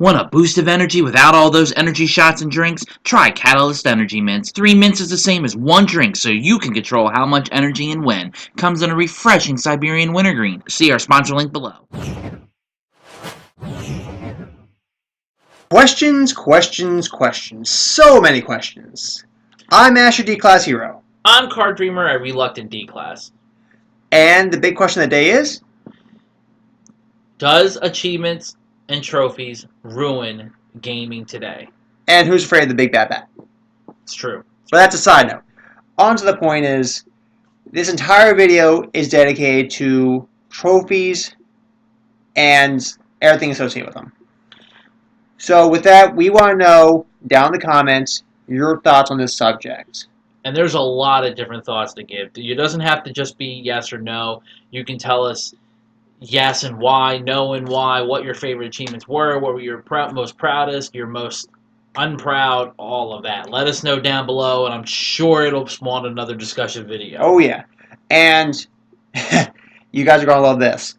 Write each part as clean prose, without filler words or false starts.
Want a boost of energy without all those energy shots and drinks? Try Catalyst Energy Mints. 3 mints is the same as 1 drink, so you can control how much energy and when. Comes in a refreshing Siberian wintergreen. See our sponsor link below. Questions, questions, questions. So many questions. I'm Asch, your D-Class hero. I'm Card Dreamer, a reluctant D-Class. And the big question of the day is? Does achievements and trophies ruin gaming today? And who's afraid of the big bad bat? It's true. But that's a side note. On to the point is, this entire video is dedicated to trophies and everything associated with them. So with that, we want to know, down in the comments, your thoughts on this subject. And there's a lot of different thoughts to give. It doesn't have to just be yes or no. You can tell us yes and why, no and why, what your favorite achievements were, what were your most proudest, your most unproud, all of that. Let us know down below, and I'm sure it'll spawn another discussion video. Oh, yeah. And you guys are going to love this.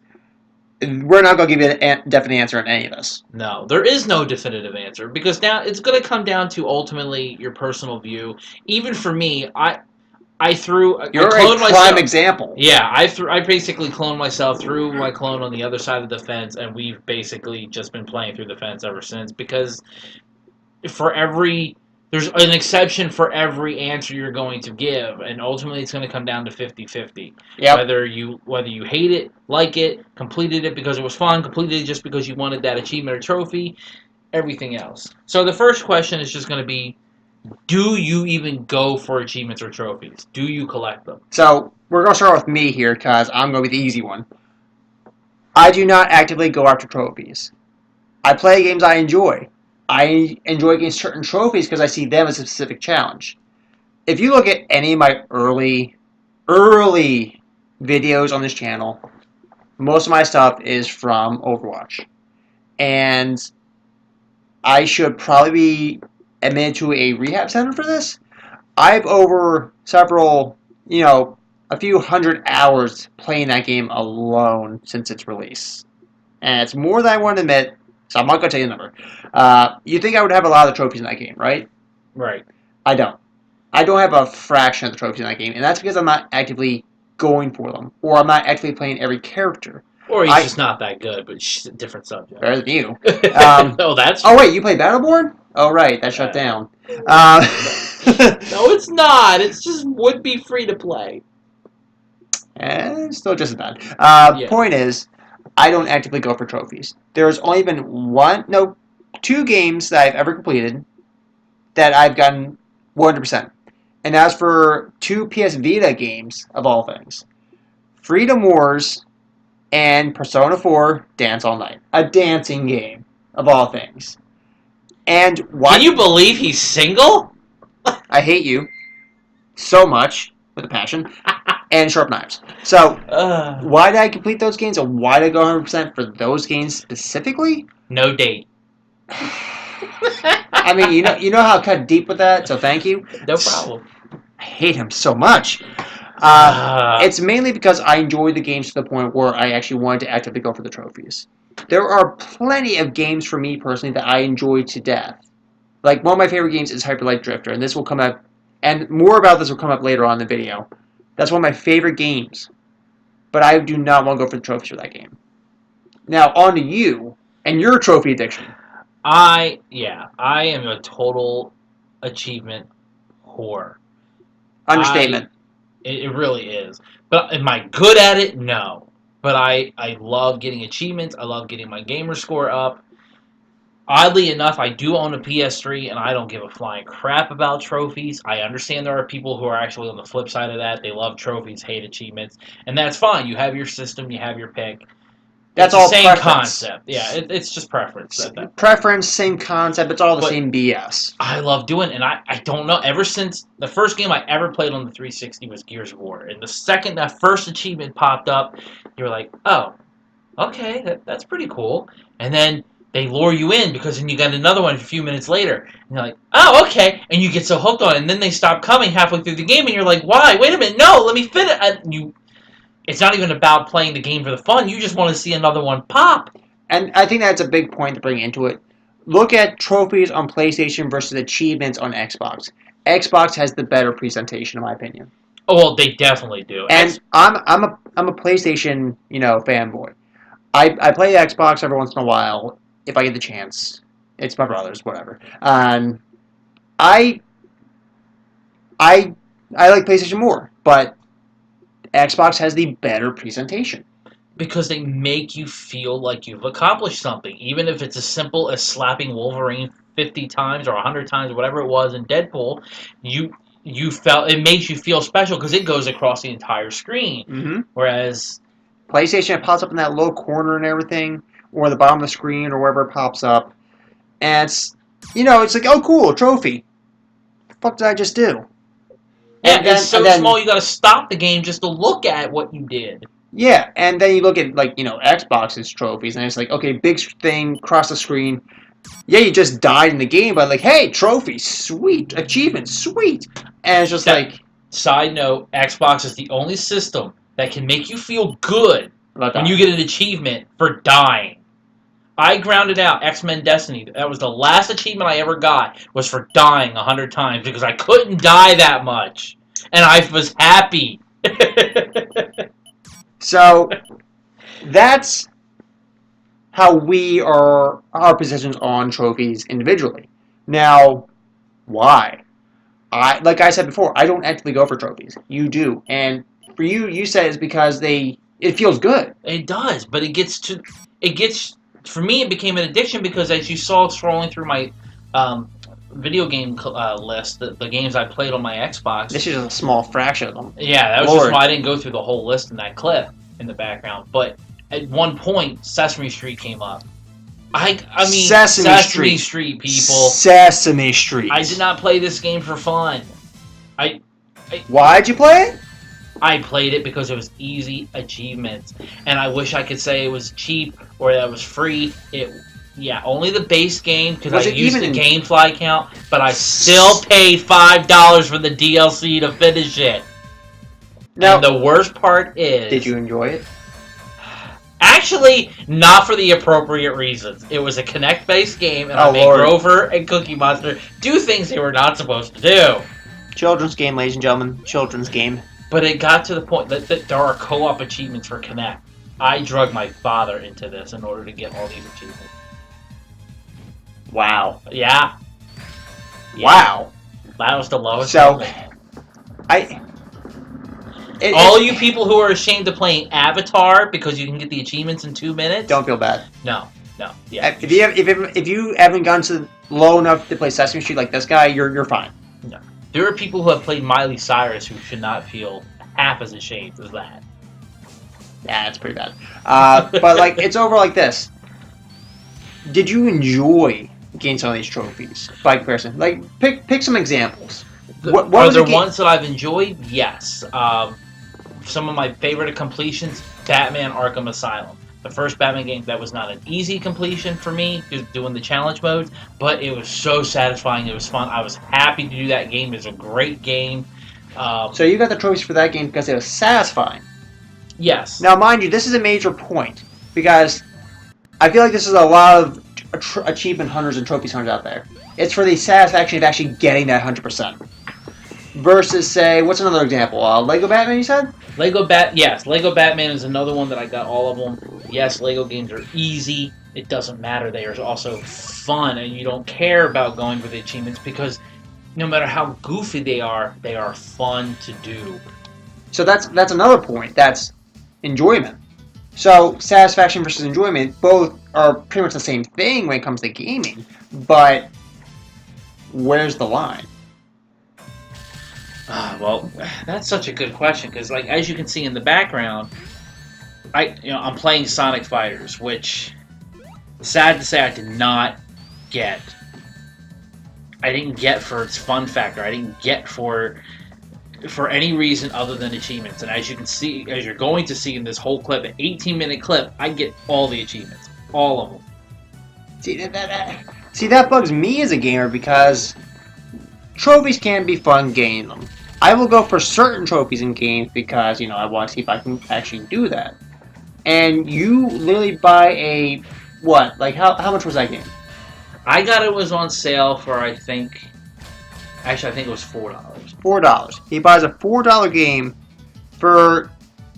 We're not going to give you a definite answer on any of this. No, there is no definitive answer, because now it's going to come down to ultimately your personal view. Even for me, You're a prime example. Yeah, I basically cloned myself, threw my clone on the other side of the fence, and we've basically just been playing through the fence ever since, because there's an exception for every answer you're going to give, and ultimately it's going to come down to 50-50. Yep. Whether you hate it, like it, completed it because it was fun, completed it just because you wanted that achievement or trophy, everything else. So the first question is just going to be, do you even go for achievements or trophies? Do you collect them? So we're going to start with me here because I'm going to be the easy one. I do not actively go after trophies. I play games I enjoy. I enjoy getting certain trophies because I see them as a specific challenge. If you look at any of my early videos on this channel, most of my stuff is from Overwatch. And I should probably be admitted to a rehab center for this. I've over several, a few hundred hours playing that game alone since its release. And it's more than I want to admit, so I'm not going to tell you the number. You think I would have a lot of the trophies in that game, right? Right. I don't. I don't have a fraction of the trophies in that game, and that's because I'm not actively going for them, or I'm not actively playing every character. Or he's just not that good, but different subject. Better than you. Oh, that's... Oh, wait, you play Battleborn? Oh, right, that shut down. No, it's not. It's just would be free to play. Still just as bad. Point is, I don't actively go for trophies. There's only been 2 games that I've ever completed that I've gotten 100%. And as for 2 PS Vita games, of all things, Freedom Wars and Persona 4 Dance All Night. A dancing game, of all things. And why... Can you believe he's single? I hate you so much, with a passion, and Sharp Knives. So, why did I complete those games, and why did I go 100% for those games specifically? No date. I mean, you know how I cut deep with that, so thank you. No problem. I hate him so much. It's mainly because I enjoyed the games to the point where I actually wanted to actively go for the trophies. There are plenty of games for me personally that I enjoy to death. Like, one of my favorite games is Hyper Light Drifter, and this will come up, and more about this will come up later on in the video. That's one of my favorite games, but I do not want to go for the trophies for that game. Now, on to you and your trophy addiction. I am a total achievement whore. Understatement. It really is. But am I good at it? No. But I love getting achievements. I love getting my gamer score up. Oddly enough, I do own a PS3, and I don't give a flying crap about trophies. I understand there are people who are actually on the flip side of that. They love trophies, hate achievements. And that's fine. You have your system. You have your pick. That's all all same preference. Concept. Yeah, it's just preference. Preference, same concept. It's all the same BS. I love doing it, and I don't know. Ever since the first game I ever played on the 360 was Gears of War, and the second that first achievement popped up, you're like, oh, okay, that's pretty cool. And then they lure you in because then you got another one a few minutes later, and you're like, oh, okay, and you get so hooked on it, and then they stop coming halfway through the game, and you're like, why? Wait a minute, no, let me finish. It's not even about playing the game for the fun. You just want to see another one pop. And I think that's a big point to bring into it. look at trophies on PlayStation versus achievements on Xbox. Xbox has the better presentation, in my opinion. Oh, well, they definitely do. And I'm a PlayStation fanboy. I play Xbox every once in a while if I get the chance. It's my brother's, whatever. I I I like PlayStation more, but Xbox has the better presentation. Because they make you feel like you've accomplished something, even if it's as simple as slapping Wolverine 50 times or 100 times, whatever it was in Deadpool. You felt it makes you feel special because it goes across the entire screen. Mm-hmm. Whereas PlayStation, it pops up in that low corner and everything, or the bottom of the screen, or wherever it pops up, and it's like, oh, cool, a trophy. What the fuck did I just do? yeah, it's so small you got to stop the game just to look at what you did. Yeah, and then you look at Xbox's trophies, and it's like, okay, big thing across the screen. Yeah, you just died in the game, but like, hey, trophy, sweet, achievement, sweet, and it's just like. Side note: Xbox is the only system that can make you feel good when you get an achievement for dying. I grounded out X-Men Destiny. That was the last achievement I ever got, was for dying 100 times because I couldn't die that much, and I was happy. So that's how we are our positions on trophies individually. Now, why? Like I said before, I don't actively go for trophies. You do, and for you, you said it's because it feels good. It does, but for me, it became an addiction because as you saw scrolling through my video game list, the games I played on my Xbox. This is a small fraction of them. Yeah, that was just why I didn't go through the whole list in that clip in the background. But at one point, Sesame Street came up. I mean, Sesame Street, people. Sesame Street. I did not play this game for fun. Why'd you play it? I played it because it was easy achievements, and I wish I could say it was cheap or that it was free. Only the base game because I used the GameFly account, but I still paid $5 for the DLC to finish it. Now, and the worst part is, did you enjoy it? Actually, not for the appropriate reasons. It was a Kinect-based game, and I made Grover and Cookie Monster do things they were not supposed to do. Children's game, ladies and gentlemen. Children's game. But it got to the point that there are co-op achievements for Kinect. I drug my father into this in order to get all these achievements. Wow. Yeah. Wow. That was the lowest. So, all you people who are ashamed of playing Avatar because you can get the achievements in 2 minutes. Don't feel bad. No. Yeah. If you haven't gone to low enough to play Sesame Street like this guy, you're fine. No. There are people who have played Miley Cyrus who should not feel half as ashamed as that. Yeah, that's pretty bad. But it's over like this. Did you enjoy getting some of these trophies by comparison? Pick some examples. What are there ones that I've enjoyed? Yes. Some of my favorite completions: Batman: Arkham Asylum. The first Batman game, that was not an easy completion for me, doing the challenge modes, but it was so satisfying. It was fun. I was happy to do that game. It was a great game. So you got the trophies for that game because it was satisfying. Yes. Now, mind you, this is a major point because I feel like this is a lot of achievement hunters and trophies hunters out there. It's for the satisfaction of actually getting that 100%. Versus, say, what's another example? Lego Batman, you said? Yes, Lego Batman is another one that I got all of them. Yes, Lego games are easy. It doesn't matter. They are also fun, and you don't care about going for the achievements because no matter how goofy they are fun to do. So that's another point. That's enjoyment. So satisfaction versus enjoyment, both are pretty much the same thing when it comes to gaming, but where's the line? Well, that's such a good question because, as you can see in the background, I'm playing Sonic Fighters, which, sad to say, I did not get. I didn't get for its fun factor. I didn't get for any reason other than achievements. And as you can see, as you're going to see in this whole clip, an 18-minute clip, I get all the achievements, all of them. See, that bugs me as a gamer because trophies can be fun getting them. I will go for certain trophies in games because, I want to see if I can actually do that. And you literally buy how much was that game? I got it was on sale for I think it was $4. $4. He buys a $4 game for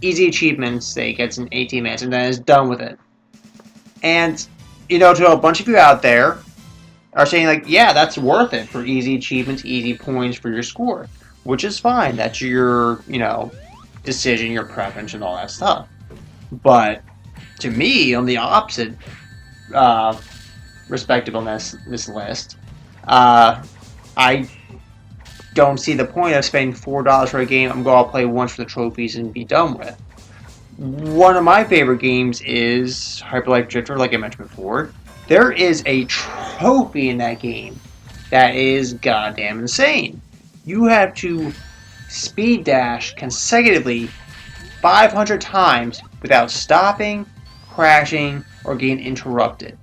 easy achievements sake. Gets in 18 minutes and then is done with it. And to a bunch of you out there are saying like, yeah, that's worth it for easy achievements, easy points for your score, which is fine. That's your decision, your preference, and all that stuff. But to me, on the opposite respective on this list, I don't see the point of spending $4 for a game I'm going to play once for the trophies and be done with. One of my favorite games is Hyper Light Drifter, like I mentioned before. There is a trophy in that game that is goddamn insane. You have to speed dash consecutively 500 times without stopping, crashing, or getting interrupted.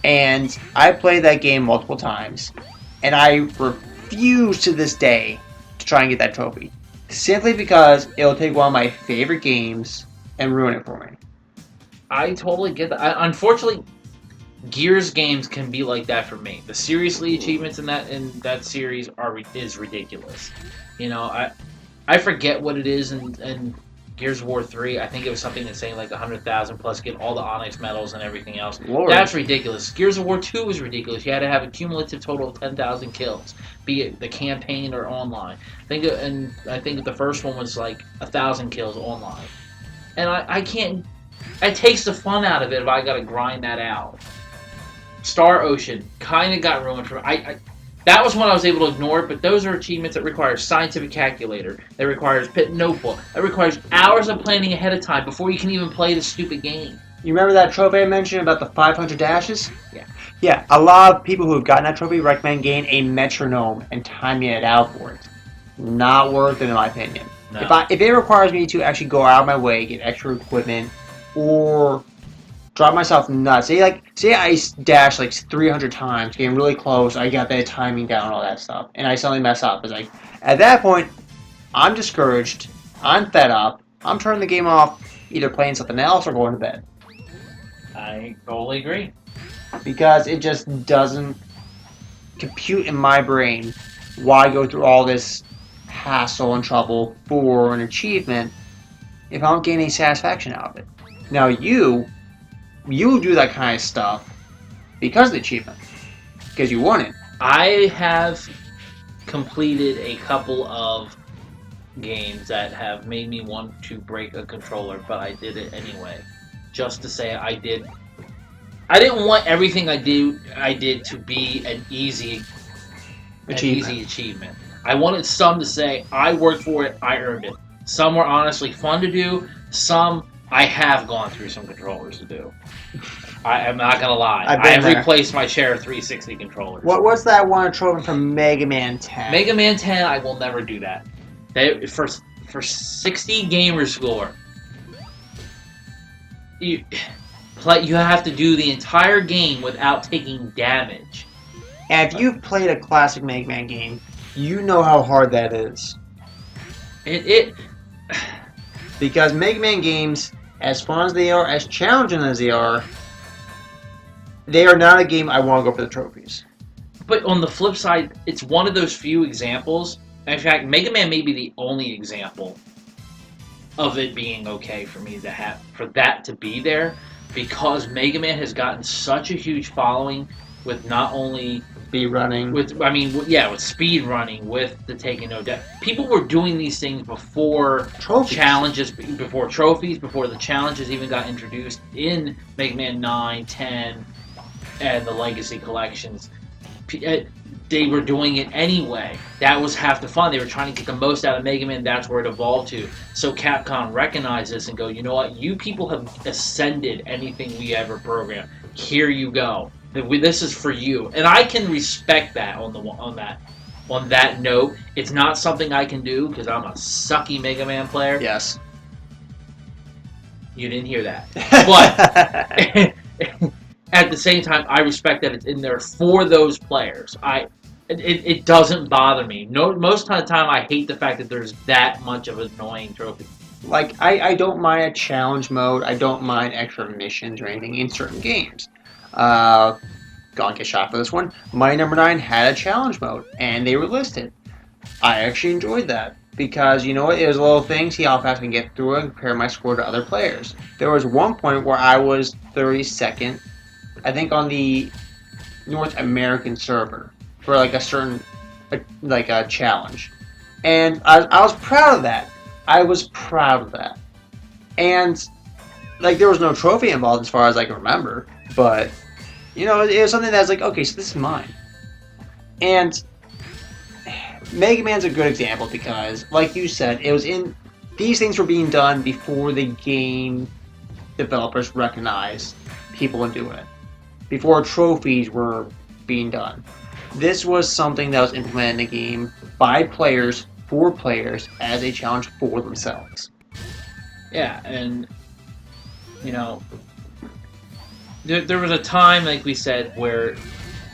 And I played that game multiple times, and I refuse to this day to try and get that trophy. Simply because it'll take one of my favorite games and ruin it for me. I totally get that. Unfortunately, Gears games can be like that for me. The seriously achievements in that series is ridiculous. I forget what it is in Gears of War 3. I think it was something that's saying like 100,000 plus get all the Onyx medals and everything else. Lord. That's ridiculous. Gears of War 2 was ridiculous. You had to have a cumulative total of 10,000 kills, be it the campaign or online. I think the first one was like 1,000 kills online. And I can't. It takes the fun out of it if I got to grind that out. Star Ocean kind of got ruined for me. That was when I was able to ignore it, but those are achievements that require scientific calculator, that requires pit notebook, that requires hours of planning ahead of time before you can even play the stupid game. You remember that trophy I mentioned about the 500 dashes? Yeah. Yeah, a lot of people who have gotten that trophy recommend getting a metronome and timing it out for it. Not worth it in my opinion. No. If it requires me to actually go out of my way, get extra equipment, or drive myself nuts. Say I dash like 300 times, getting really close, I got that timing down, all that stuff, and I suddenly mess up. It's like, at that point, I'm discouraged, I'm fed up, I'm turning the game off, either playing something else or going to bed. I totally agree. Because it just doesn't compute in my brain why go through all this hassle and trouble for an achievement if I don't gain any satisfaction out of it. Now you do that kind of stuff because of the achievement. Because you want it. I have completed a couple of games that have made me want to break a controller, but I did it anyway. Just to say I did. I didn't want everything I did to be an easy achievement. I wanted some to say, I worked for it, I earned it. Some were honestly fun to do. Some I have gone through some controllers to do. I am not gonna lie. I have replaced my share of 360 controllers. What's that one trophy from Mega Man 10? Mega Man 10, I will never do that. For 60 gamer score, you have to do the entire game without taking damage. And if you've played a classic Mega Man game, you know how hard that is. Because Mega Man games, as fun as they are, as challenging as they are not a game I want to go for the trophies. But on the flip side, it's one of those few examples. In fact, Mega Man may be the only example of it being okay for me to have, for that to be there, because Mega Man has gotten such a huge following with not only speed running, with speed running, with the taking no death. People were doing these things before challenges, before trophies, before the challenges even got introduced in Mega Man 9, 10, and the Legacy collections. They were doing it anyway. That was half the fun. They were trying to get the most out of Mega Man. That's where it evolved to. So Capcom recognized this and go, you know what? You people have ascended anything we ever programmed. Here you go. This is for you, and I can respect that on that note. It's not something I can do because I'm a sucky Mega Man player. Yes. You didn't hear that, but at the same time, I respect that it's in there for those players. It doesn't bother me. No, most of the time, I hate the fact that there's that much of an annoying trophy. Like, I don't mind a challenge mode. I don't mind extra missions or anything in certain games. gonna get shot for this one. My number 9 had a challenge mode, and they were listed. I actually enjoyed that because you know what? It was little things. See how fast I can get through it and compare my score to other players. There was one point where I was 32nd, I think, on the North American server for like a certain like a challenge, and I was proud of that. I was proud of that, and like there was no trophy involved as far as I can remember, but you know it was something that's like okay, so this is mine, and Mega Man's a good example because, like you said, it was in these things were being done before the game developers recognized people would do it, before trophies were being done. This was something that was implemented in the game by players for players as a challenge for themselves. Yeah, and you know, there was a time, like we said, where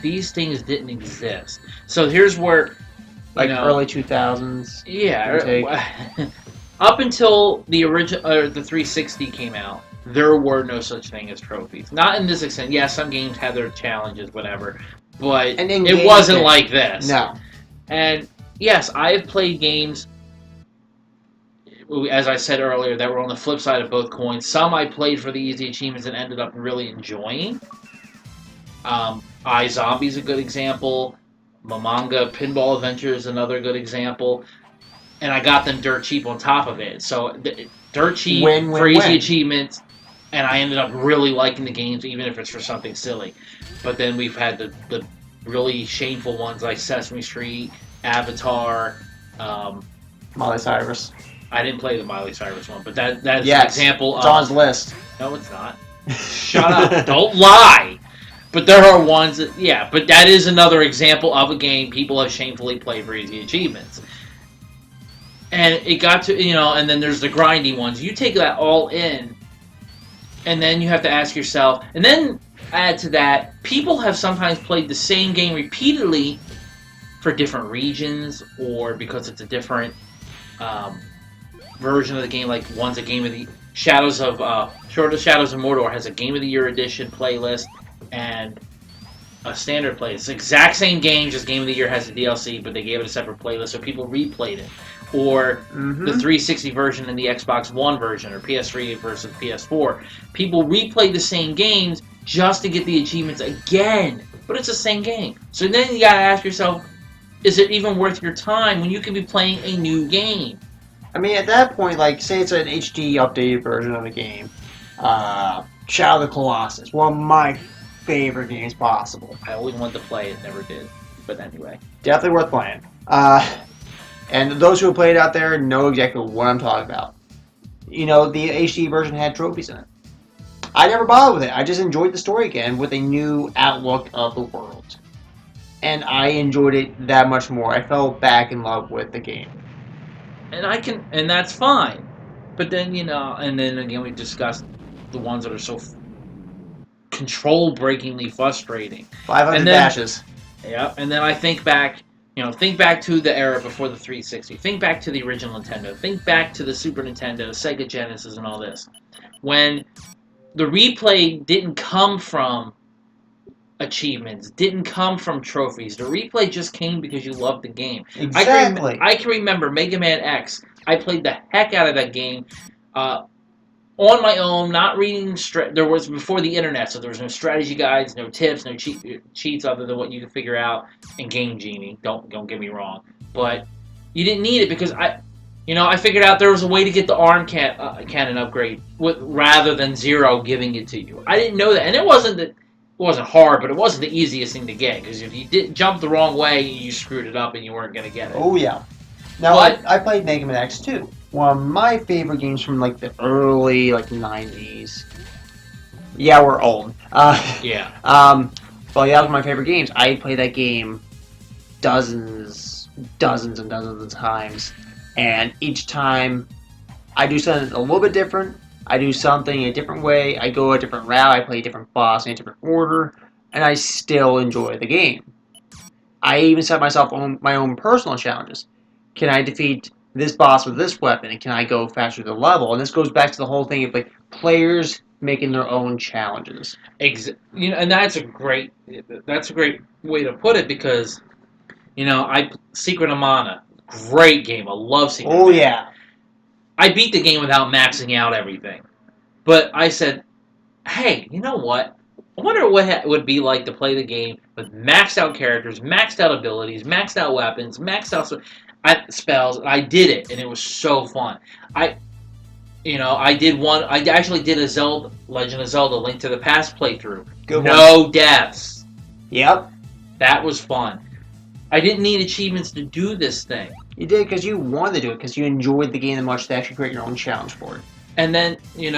these things didn't exist. So here's where, like early 2000s. Yeah, up until the original, the 360 came out, there were no such thing as trophies. Not in this extent. Yeah, some games had their challenges, whatever, but it wasn't like this. No. And yes, I have played games, as I said earlier, that were on the flip side of both coins. Some I played for the easy achievements and ended up really enjoying. iZombie is a good example. Mamanga Pinball Adventure is another good example. And I got them dirt cheap on top of it. So, dirt cheap for easy achievements, and I ended up really liking the games, even if it's for something silly. But then we've had the really shameful ones like Sesame Street, Avatar, Miley Cyrus. I didn't play the Miley Cyrus one, but that's an example. It's on his list. No, it's not. Shut up! Don't lie. But there are ones that, yeah. But that is another example of a game people have shamefully played for easy achievements. And it got to, and then there's the grindy ones. You take that all in, and then you have to ask yourself, and then add to that, people have sometimes played the same game repeatedly for different regions, or because it's a different version of the game. Like one's a game of the Shadows of Mordor has a Game of the Year edition playlist and a standard playlist. It's the exact same game, just Game of the Year has the DLC, but they gave it a separate playlist, so people replayed it. Or the 360 version and the Xbox One version, or PS3 versus PS4. People replay the same games just to get the achievements again, but it's the same game. So then you gotta ask yourself, is it even worth your time when you could be playing a new game? I mean, at that point, like, say it's an HD updated version of the game. Shadow of the Colossus, one of my favorite games possible. I always wanted to play it, never did. But anyway. Definitely worth playing. And those who have played out there know exactly what I'm talking about. The HD version had trophies in it. I never bothered with it. I just enjoyed the story again with a new outlook of the world. And I enjoyed it that much more. I fell back in love with the game. And that's fine. But then, and then again we discussed the ones that are so control-breakingly frustrating. 500 dashes. Yeah, and then I think back to the era before the 360. Think back to the original Nintendo. Think back to the Super Nintendo, Sega Genesis, and all this. When the replay didn't come from achievements, didn't come from trophies. The replay just came because you loved the game. Exactly. I can remember Mega Man X. I played the heck out of that game on my own, not reading. There was before the internet, so there was no strategy guides, no tips, no cheats other than what you could figure out in Game Genie. Don't get me wrong, but you didn't need it because I figured out there was a way to get the arm cannon upgrade rather than Zero giving it to you. I didn't know that, and it wasn't hard, but it wasn't the easiest thing to get because if you did jump the wrong way, you screwed it up and you weren't going to get it. Oh yeah. Now I played Mega Man X too. One of my favorite games from like the early 90s. Yeah, we're old. Yeah. But yeah, that was my favorite games. I played that game dozens and dozens of times, and each time I do something a little bit different. I do something a different way. I go a different route. I play a different boss in a different order, and I still enjoy the game. I even set myself my own personal challenges. Can I defeat this boss with this weapon, and can I go faster to the level? And this goes back to the whole thing of players making their own challenges. And that's a great way to put it because Secret of Mana, great game. I love Secret of Mana. Yeah. I beat the game without maxing out everything, but I said, hey, you know what? I wonder what it would be like to play the game with maxed out characters, maxed out abilities, maxed out weapons, maxed out spells. And I did it, and it was so fun. I did one. I actually did a Legend of Zelda: Link to the Past playthrough. No deaths. Yep. That was fun. I didn't need achievements to do this thing. You did because you wanted to do it because you enjoyed the game that much to actually create your own challenge for it. And then you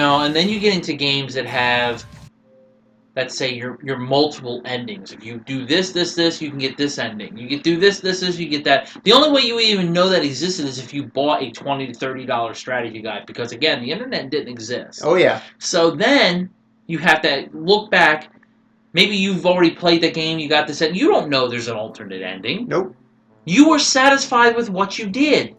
get into games that have, let's say, your multiple endings. If you do this, you can get this ending. You can do this, you get that. The only way you even know that existed is if you bought a $20 to $30 strategy guide, because again, the internet didn't exist. Oh yeah. So then you have to look back. Maybe you've already played the game. You got this, and you don't know there's an alternate ending. Nope. You were satisfied with what you did.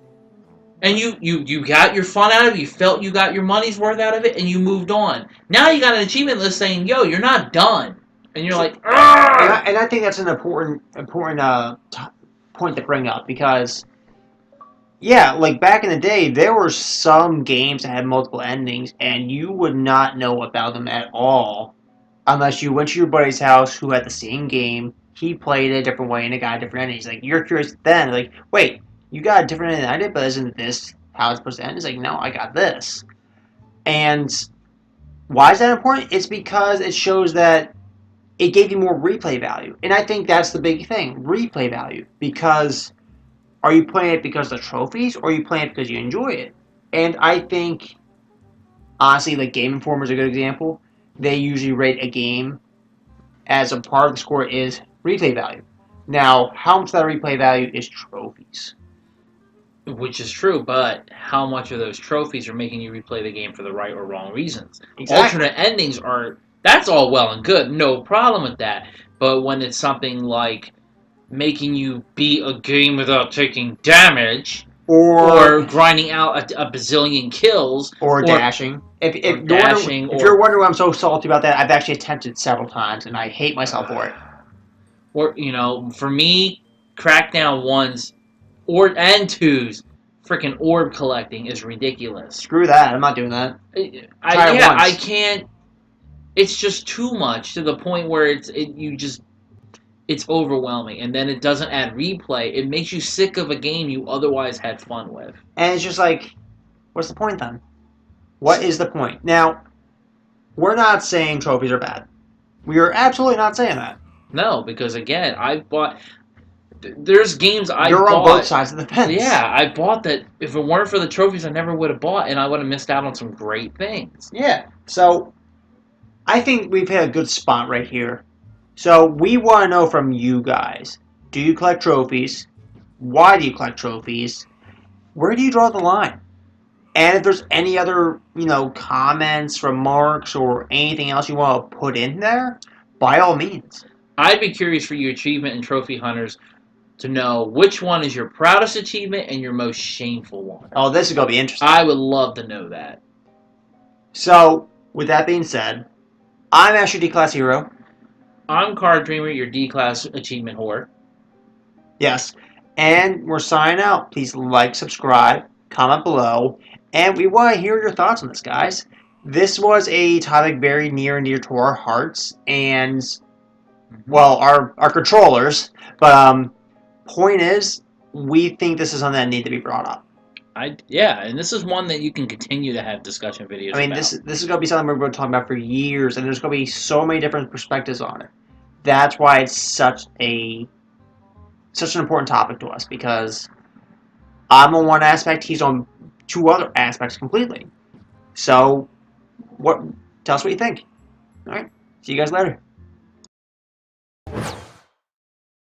And you got your fun out of it, you felt you got your money's worth out of it, and you moved on. Now you got an achievement list saying, yo, you're not done. And you're like, Argh! And I think that's an important point to bring up, because, yeah, like back in the day, there were some games that had multiple endings, and you would not know about them at all unless you went to your buddy's house who had the same game, he played it a different way, and it got a different ending. He's like, you're curious then, like, wait, you got a different ending than I did, but isn't this how it's supposed to end? It's like, no, I got this. And why is that important? It's because it shows that it gave you more replay value. And I think that's the big thing, replay value. Because are you playing it because of the trophies, or are you playing it because you enjoy it? And I think, honestly, like Game Informer is a good example. They usually rate a game as a part of the score is replay value. Now, how much of that replay value is trophies? Which is true, but how much of those trophies are making you replay the game for the right or wrong reasons? Exactly. Alternate endings that's all well and good, no problem with that. But when it's something like making you beat a game without taking damage, or grinding out a bazillion kills, or dashing. If you're wondering why I'm so salty about that, I've actually attempted several times, and I hate myself for it. Or, for me, Crackdown 1's and 2's freaking orb collecting is ridiculous. Screw that. I'm not doing that. I can't. It's just too much to the point where it's overwhelming, and then it doesn't add replay. It makes you sick of a game you otherwise had fun with. And it's just like, what's the point then? What is the point? Now, we're not saying trophies are bad. We are absolutely not saying that. No, because again, there's games I bought. You're on both sides of the fence. Yeah, I bought that. If it weren't for the trophies, I never would have bought, and I would have missed out on some great things. Yeah, so I think we've hit a good spot right here. So we want to know from you guys, do you collect trophies? Why do you collect trophies? Where do you draw the line? And if there's any other, comments, remarks, or anything else you want to put in there, by all means. I'd be curious for you achievement and trophy hunters to know which one is your proudest achievement and your most shameful one. Oh, this is going to be interesting. I would love to know that. So, with that being said, I'm Asch, your D-Class Hero. I'm Card Dreamer, your D-Class Achievement Whore. Yes. And we're signing out. Please like, subscribe, comment below. And we want to hear your thoughts on this, guys. This was a topic very near and dear to our hearts. And, well, our controllers. But, point is, we think this is something that needs to be brought up. And this is one that you can continue to have discussion videos about. This is going to be something we're going to talk about for years, and there's going to be so many different perspectives on it. That's why it's such an important topic to us, because I'm on one aspect, he's on two other aspects completely. So, tell us what you think. All right, see you guys later.